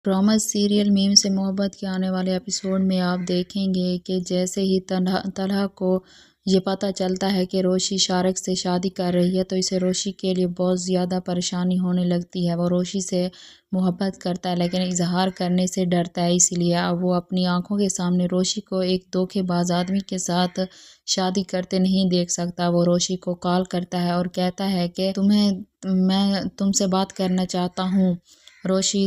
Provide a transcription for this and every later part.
Promise serial میم سے محبت کے آنے والے ایپیسوڈ میں آپ دیکھیں گے کہ جیسے ہی طلحہ کو یہ پتہ چلتا ہے کہ روشی شارق سے شادی کر رہی ہے تو اسے روشی کے لیے بہت زیادہ پریشانی ہونے لگتی ہے۔ وہ روشی سے محبت کرتا ہے لیکن اظہار کرنے سے ڈرتا ہے، اس لیے اب وہ اپنی آنکھوں کے سامنے روشی کو ایک دھوکے باز آدمی کے ساتھ شادی کرتے نہیں دیکھ سکتا۔ وہ روشی کو کال کرتا ہے اور کہتا ہے کہ میں تم سے بات کرنا چاہتا ہوں۔ روشی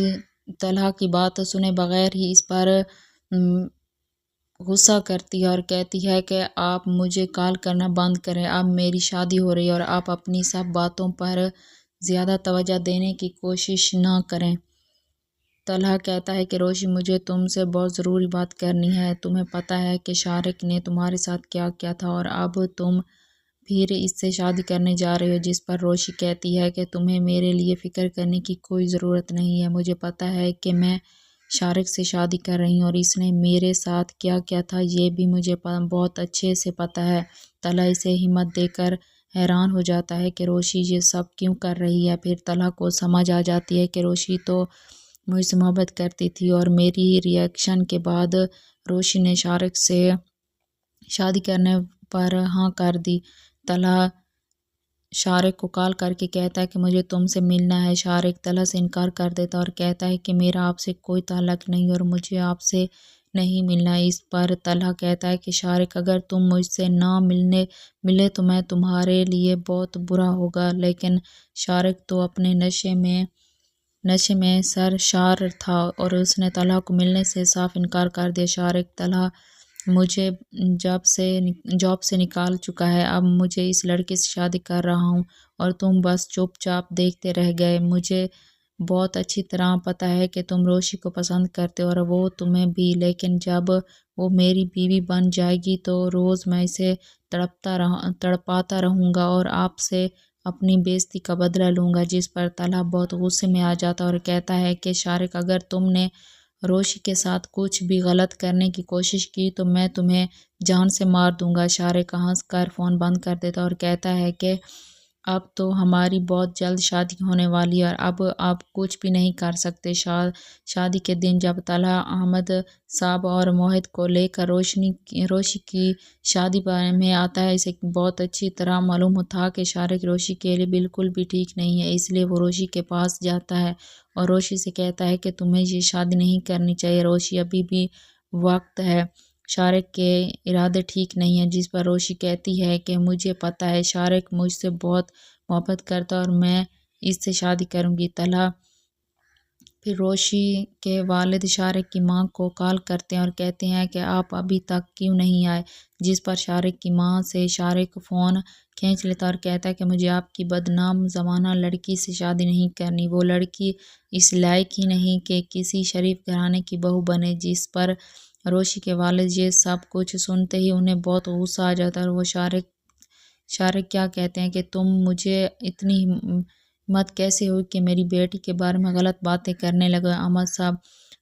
طلحہ کی بات سنے بغیر ہی اس پر غصہ کرتی ہے اور کہتی ہے کہ آپ مجھے کال کرنا بند کریں، اب میری شادی ہو رہی ہے اور آپ اپنی سب باتوں پر زیادہ توجہ دینے کی کوشش نہ کریں۔ طلحہ کہتا ہے کہ روشی مجھے تم سے بہت ضروری بات کرنی ہے، تمہیں پتہ ہے کہ شارق نے تمہارے ساتھ کیا کیا تھا اور اب تم پھر اس سے شادی کرنے جا رہے ہو، جس پر روشی کہتی ہے کہ تمہیں میرے لیے فکر کرنے کی کوئی ضرورت نہیں ہے، مجھے پتہ ہے کہ میں شارق سے شادی کر رہی ہوں اور اس نے میرے ساتھ کیا کیا تھا یہ بھی مجھے بہت اچھے سے پتہ ہے۔ طلحہ اسے ہمت دے کر حیران ہو جاتا ہے کہ روشی یہ سب کیوں کر رہی ہے۔ پھر طلحہ کو سمجھ آ جاتی ہے کہ روشی تو مجھ سے محبت کرتی تھی اور میری ری ایکشن کے بعد روشی نے شارق سے شادی کرنے پر ہاں کر دی۔ طلحہ شارق کو کال کر کے کہتا ہے کہ مجھے تم سے ملنا ہے۔ شارق طلحہ سے انکار کر دیتا اور کہتا ہے کہ میرا آپ سے کوئی تعلق نہیں اور مجھے آپ سے نہیں ملنا ہے۔ اس پر طلحہ کہتا ہے کہ شارق اگر تم مجھ سے نہ ملے تو میں تمہارے لیے بہت برا ہوگا، لیکن شارق تو اپنے نشے میں سرشار تھا اور اس نے طلحہ کو ملنے سے صاف انکار کر دیا۔ شارق طلحہ مجھے جاب سے نکال چکا ہے، اب مجھے اس لڑکے سے شادی کر رہا ہوں اور تم بس چپ چاپ دیکھتے رہ گئے۔ مجھے بہت اچھی طرح پتہ ہے کہ تم روشی کو پسند کرتے ہو اور وہ تمہیں بھی، لیکن جب وہ میری بیوی بن جائے گی تو روز میں اسے تڑپاتا رہوں گا اور آپ سے اپنی بے عزتی کا بدلہ لوں گا۔ جس پر طلحہ بہت غصے میں آ جاتا اور کہتا ہے کہ شارق اگر تم نے روشی کے ساتھ کچھ بھی غلط کرنے کی کوشش کی تو میں تمہیں جان سے مار دوں گا۔ شارق ہنس کر فون بند کر دیتا اور کہتا ہے کہ اب تو ہماری بہت جلد شادی ہونے والی ہے اور اب آپ کچھ بھی نہیں کر سکتے۔ شادی کے دن جب طلحہ احمد صاحب اور موہت کو لے کر روشی کی شادی میں آتا ہے، اسے بہت اچھی طرح معلوم تھا کہ شارق روشی کے لیے بالکل بھی ٹھیک نہیں ہے، اس لیے وہ روشی کے پاس جاتا ہے اور روشی سے کہتا ہے کہ تمہیں یہ شادی نہیں کرنی چاہیے، روشی ابھی بھی وقت ہے، شارق کے ارادے ٹھیک نہیں ہیں۔ جس پر روشی کہتی ہے کہ مجھے پتہ ہے شارق مجھ سے بہت محبت کرتا ہے اور میں اس سے شادی کروں گی۔ طلحہ پھر روشی کے والد شارق کی ماں کو کال کرتے ہیں اور کہتے ہیں کہ آپ ابھی تک کیوں نہیں آئے، جس پر شارق کی ماں سے شارق فون کھینچ لیتا اور کہتا ہے کہ مجھے آپ کی بدنام زمانہ لڑکی سے شادی نہیں کرنی، وہ لڑکی اس لائق ہی نہیں کہ کسی شریف گھرانے کی بہو بنے۔ جس پر روشی کے والد یہ سب کچھ سنتے ہی انہیں بہت غصہ آ جاتا ہے اور وہ شارق کیا کہتے ہیں کہ تم مجھے اتنی ہمت کیسے ہوئی کہ میری بیٹی کے بارے میں غلط باتیں کرنے لگے۔ احمد صاحب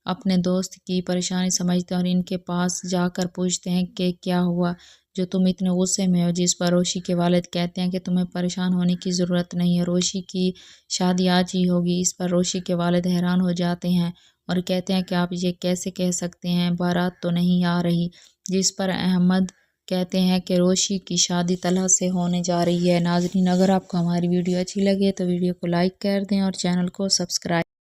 اپنے دوست کی پریشانی سمجھتے ہیں اور ان کے پاس جا کر پوچھتے ہیں کہ کیا ہوا جو تم اتنے غصے میں ہو۔ جس پر روشی کے والد کہتے ہیں کہ تمہیں پریشان ہونے کی ضرورت نہیں ہے، روشی کی شادی آج ہی ہوگی۔ اس پر روشی کے والد حیران ہو جاتے ہیں اور کہتے ہیں کہ آپ یہ کیسے کہہ سکتے ہیں، بارات تو نہیں آ رہی۔ جس پر احمد کہتے ہیں کہ روشی کی شادی طلحہ سے ہونے جا رہی ہے۔ ناظرین، اگر آپ کو ہماری ویڈیو اچھی لگے تو ویڈیو کو لائک کر دیں اور چینل کو سبسکرائب